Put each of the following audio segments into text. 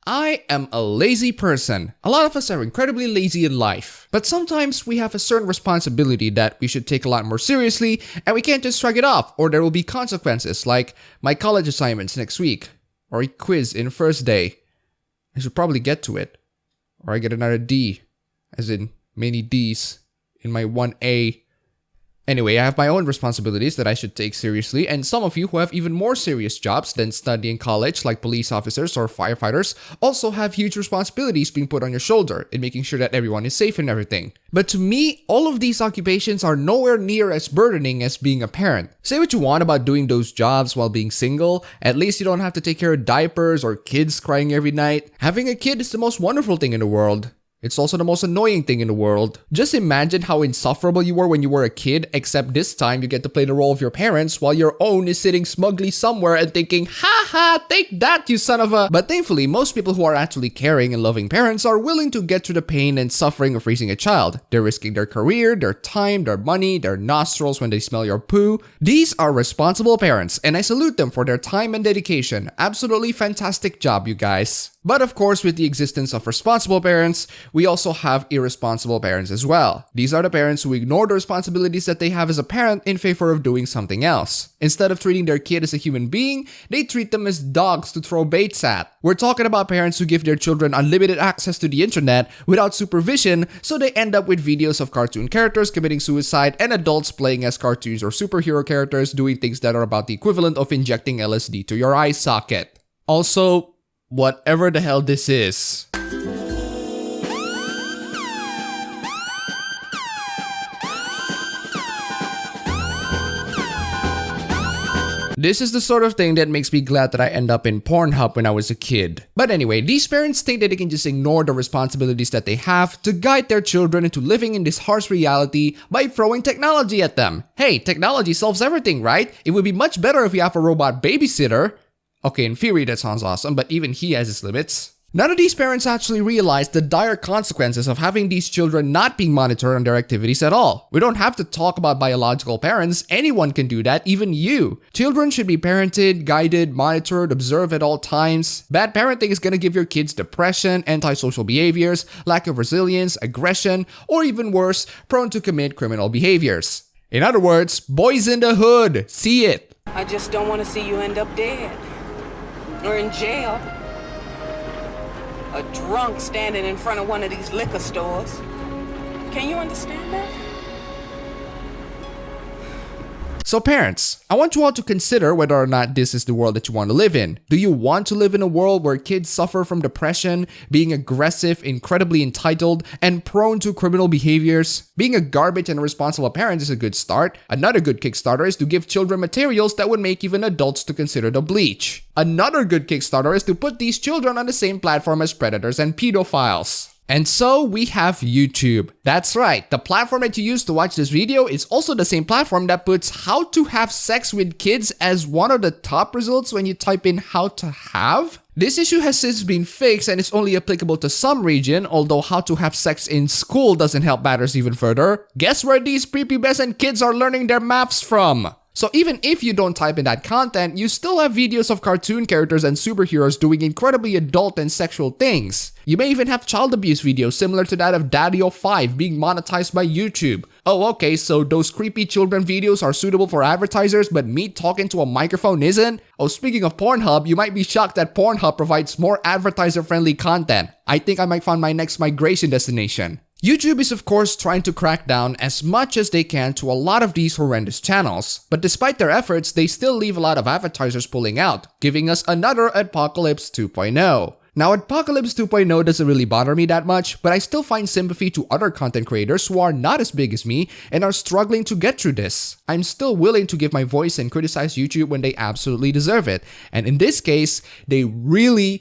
I am a lazy person. A lot of us are incredibly lazy in life. But sometimes we have a certain responsibility that we should take a lot more seriously, and we can't just shrug it off, or there will be consequences like my college assignments next week, or a quiz in first day. I should probably get to it, or I get another D, as in many Ds, in my 1A. Anyway, I have my own responsibilities that I should take seriously, and some of you who have even more serious jobs than studying college, like police officers or firefighters, also have huge responsibilities being put on your shoulder in making sure that everyone is safe and everything. But to me, all of these occupations are nowhere near as burdening as being a parent. Say what you want about doing those jobs while being single, at least you don't have to take care of diapers or kids crying every night. Having a kid is the most wonderful thing in the world. It's also the most annoying thing in the world. Just imagine how insufferable you were when you were a kid, except this time you get to play the role of your parents while your own is sitting smugly somewhere and thinking, "Ha ha, take that, you son of a..." But thankfully, most people who are actually caring and loving parents are willing to get through the pain and suffering of raising a child. They're risking their career, their time, their money, their nostrils when they smell your poo. These are responsible parents, and I salute them for their time and dedication. Absolutely fantastic job, you guys. But of course, with the existence of responsible parents, we also have irresponsible parents as well. These are the parents who ignore the responsibilities that they have as a parent in favor of doing something else. Instead of treating their kid as a human being, they treat them as dogs to throw baits at. We're talking about parents who give their children unlimited access to the internet without supervision, so they end up with videos of cartoon characters committing suicide and adults playing as cartoons or superhero characters doing things that are about the equivalent of injecting LSD to your eye socket. Also, whatever the hell this is. This is the sort of thing that makes me glad that I end up in Pornhub when I was a kid. But anyway, these parents think that they can just ignore the responsibilities that they have to guide their children into living in this harsh reality by throwing technology at them. Hey, technology solves everything, right? It would be much better if you have a robot babysitter. Okay, in theory that sounds awesome, but even he has his limits. None of these parents actually realize the dire consequences of having these children not being monitored on their activities at all. We don't have to talk about biological parents, anyone can do that, even you. Children should be parented, guided, monitored, observed at all times. Bad parenting is gonna give your kids depression, antisocial behaviors, lack of resilience, aggression, or even worse, prone to commit criminal behaviors. In other words, boys in the hood, see it. I just don't want to see you end up dead. Or in jail. A drunk standing in front of one of these liquor stores. Can you understand that? So parents, I want you all to consider whether or not this is the world that you want to live in. Do you want to live in a world where kids suffer from depression, being aggressive, incredibly entitled, and prone to criminal behaviors? Being a garbage and irresponsible parent is a good start. Another good Kickstarter is to give children materials that would make even adults to consider the bleach. Another good Kickstarter is to put these children on the same platform as predators and pedophiles. And so we have YouTube. That's right, the platform that you use to watch this video is also the same platform that puts how to have sex with kids as one of the top results when you type in how to have. This issue has since been fixed and is only applicable to some region, although how to have sex in school doesn't help matters even further. Guess where these prepubescent kids are learning their maths from? So even if you don't type in that content, you still have videos of cartoon characters and superheroes doing incredibly adult and sexual things. You may even have child abuse videos similar to that of Daddy05 being monetized by YouTube. Oh, okay, so those creepy children videos are suitable for advertisers, but me talking to a microphone isn't? Oh, speaking of Pornhub, you might be shocked that Pornhub provides more advertiser-friendly content. I think I might find my next migration destination. YouTube is of course trying to crack down as much as they can to a lot of these horrendous channels, but despite their efforts, they still leave a lot of advertisers pulling out, giving us another Adpocalypse 2.0. Now, Adpocalypse 2.0 doesn't really bother me that much, but I still find sympathy to other content creators who are not as big as me and are struggling to get through this. I'm still willing to give my voice and criticize YouTube when they absolutely deserve it, and in this case, they really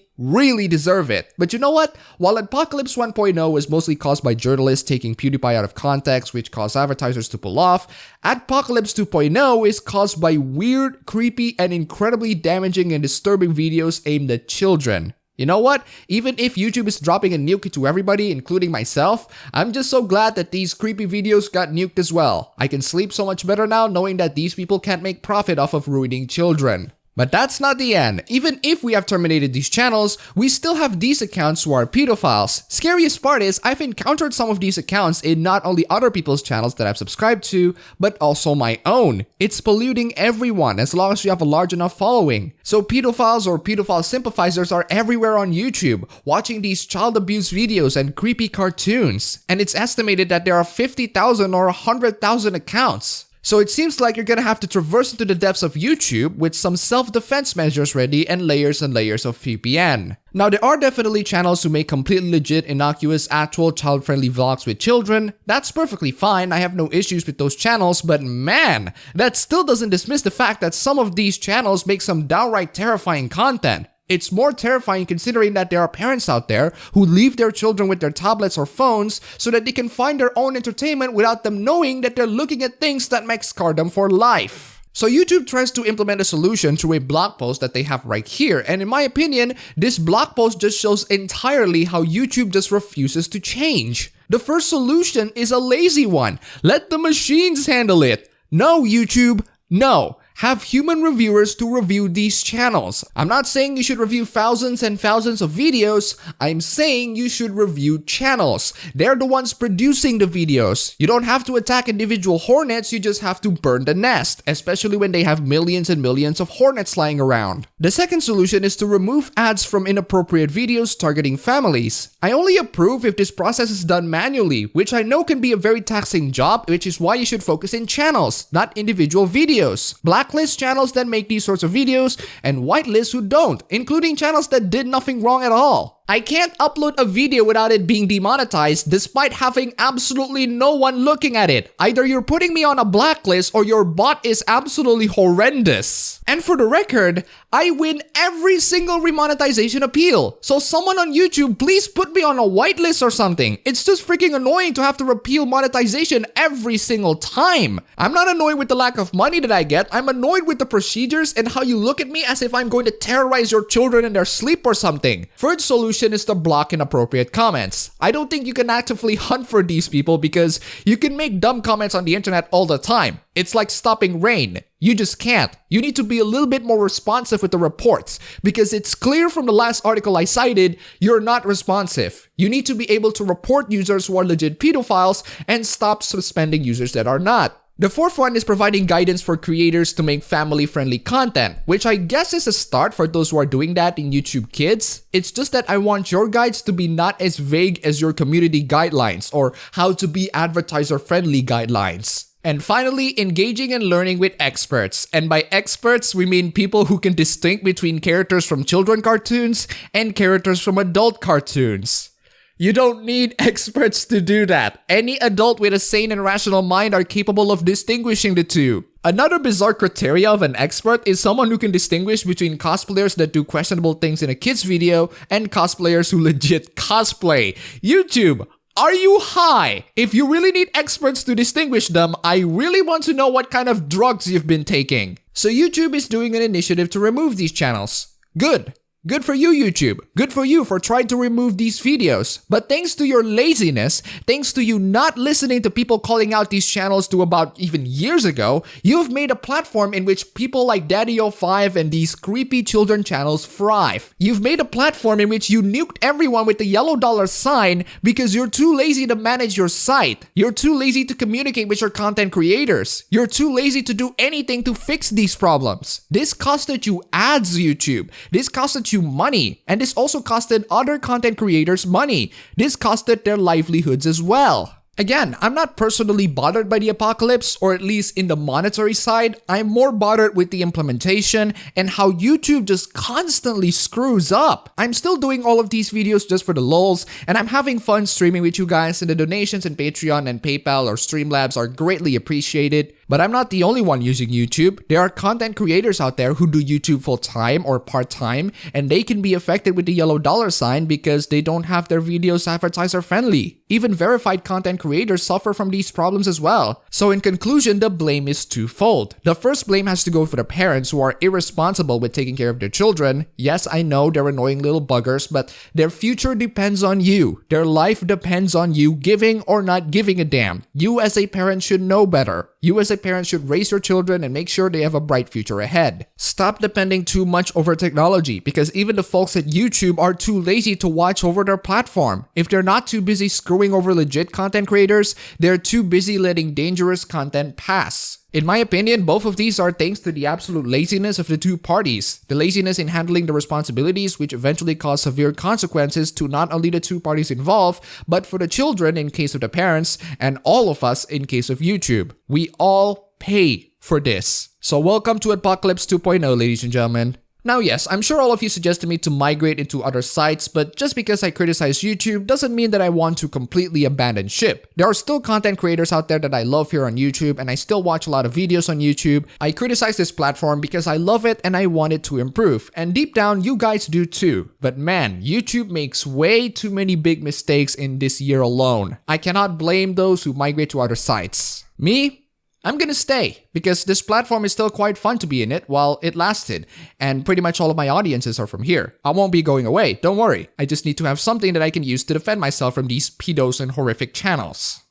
deserve it. But you know what? While Adpocalypse 1.0 was mostly caused by journalists taking PewDiePie out of context, which caused advertisers to pull off, Adpocalypse 2.0 is caused by weird, creepy, and incredibly damaging and disturbing videos aimed at children. You know what? Even if YouTube is dropping a nuke to everybody, including myself, I'm just so glad that these creepy videos got nuked as well. I can sleep so much better now knowing that these people can't make profit off of ruining children. But that's not the end. Even if we have terminated these channels, we still have these accounts who are pedophiles. Scariest part is I've encountered some of these accounts in not only other people's channels that I've subscribed to, but also my own. It's polluting everyone as long as you have a large enough following. So pedophiles or pedophile sympathizers are everywhere on YouTube, watching these child abuse videos and creepy cartoons. And it's estimated that there are 50,000 or 100,000 accounts. So it seems like you're gonna have to traverse into the depths of YouTube with some self-defense measures ready and layers of VPN. Now there are definitely channels who make completely legit, innocuous, actual child-friendly vlogs with children. That's perfectly fine, I have no issues with those channels, but man, that still doesn't dismiss the fact that some of these channels make some downright terrifying content. It's more terrifying considering that there are parents out there who leave their children with their tablets or phones so that they can find their own entertainment without them knowing that they're looking at things that might scar them for life. So YouTube tries to implement a solution through a blog post that they have right here, and in my opinion, this blog post just shows entirely how YouTube just refuses to change. The first solution is a lazy one. Let the machines handle it. No, YouTube, no. Have human reviewers to review these channels. I'm not saying you should review thousands and thousands of videos. I'm saying you should review channels. They're the ones producing the videos. You don't have to attack individual hornets, you just have to burn the nest, especially when they have millions and millions of hornets lying around. The second solution is to remove ads from inappropriate videos targeting families. I only approve if this process is done manually, which I know can be a very taxing job, which is why you should focus in channels, not individual videos. Blacklist channels that make these sorts of videos and whitelist who don't, including channels that did nothing wrong at all. I can't upload a video without it being demonetized despite having absolutely no one looking at it. Either you're putting me on a blacklist or your bot is absolutely horrendous. And for the record, I win every single remonetization appeal. So someone on YouTube, please put me on a whitelist or something. It's just freaking annoying to have to repeal monetization every single time. I'm not annoyed with the lack of money that I get. I'm annoyed with the procedures and how you look at me as if I'm going to terrorize your children in their sleep or something. Third solution is to block inappropriate comments. I don't think you can actively hunt for these people because you can make dumb comments on the internet all the time. It's like stopping rain. You just can't. You need to be a little bit more responsive with the reports because it's clear from the last article I cited, you're not responsive. You need to be able to report users who are legit pedophiles and stop suspending users that are not. The fourth one is providing guidance for creators to make family-friendly content, which I guess is a start for those who are doing that in YouTube Kids. It's just that I want your guides to be not as vague as your community guidelines or how to be advertiser-friendly guidelines. And finally, engaging and learning with experts. And by experts, we mean people who can distinguish between characters from children cartoons and characters from adult cartoons. You don't need experts to do that. Any adult with a sane and rational mind are capable of distinguishing the two. Another bizarre criteria of an expert is someone who can distinguish between cosplayers that do questionable things in a kid's video and cosplayers who legit cosplay. YouTube, are you high? If you really need experts to distinguish them, I really want to know what kind of drugs you've been taking. So YouTube is doing an initiative to remove these channels. Good. Good for you, YouTube. Good for you for trying to remove these videos. But thanks to your laziness, thanks to you not listening to people calling out these channels to about even years ago, you've made a platform in which people like Daddy05 and these creepy children channels thrive. You've made a platform in which you nuked everyone with the yellow dollar sign because you're too lazy to manage your site. You're too lazy to communicate with your content creators. You're too lazy to do anything to fix these problems. This costed you ads, YouTube. This costed you money, and this also costed other content creators money. This costed their livelihoods as well. Again, I'm not personally bothered by the apocalypse, or at least in the monetary side. I'm more bothered with the implementation and how YouTube just constantly screws up. I'm still doing all of these videos just for the lulz, and I'm having fun streaming with you guys, and the donations in Patreon and PayPal or Streamlabs are greatly appreciated. But I'm not the only one using YouTube. There are content creators out there who do YouTube full-time or part-time, and they can be affected with the yellow dollar sign because they don't have their videos advertiser-friendly. Even verified content creators suffer from these problems as well. So in conclusion, the blame is twofold. The first blame has to go for the parents who are irresponsible with taking care of their children. Yes, I know they're annoying little buggers, but their future depends on you. Their life depends on you giving or not giving a damn. You as a parent should know better. You as a parent should raise your children and make sure they have a bright future ahead. Stop depending too much over technology, because even the folks at YouTube are too lazy to watch over their platform. If they're not too busy screwing over legit content creators, they're too busy letting dangerous content pass. In my opinion, both of these are thanks to the absolute laziness of the two parties. The laziness in handling the responsibilities, which eventually cause severe consequences to not only the two parties involved, but for the children in case of the parents, and all of us in case of YouTube. We all pay for this. So welcome to Adpocalypse 2.0, ladies and gentlemen. Now yes, I'm sure all of you suggested me to migrate into other sites, but just because I criticize YouTube doesn't mean that I want to completely abandon ship. There are still content creators out there that I love here on YouTube, and I still watch a lot of videos on YouTube. I criticize this platform because I love it and I want it to improve, and deep down you guys do too. But man, YouTube makes way too many big mistakes in this year alone. I cannot blame those who migrate to other sites. Me? I'm gonna stay, because this platform is still quite fun to be in it while it lasted, and pretty much all of my audiences are from here. I won't be going away, don't worry. I just need to have something that I can use to defend myself from these pedos and horrific channels.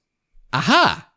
Aha!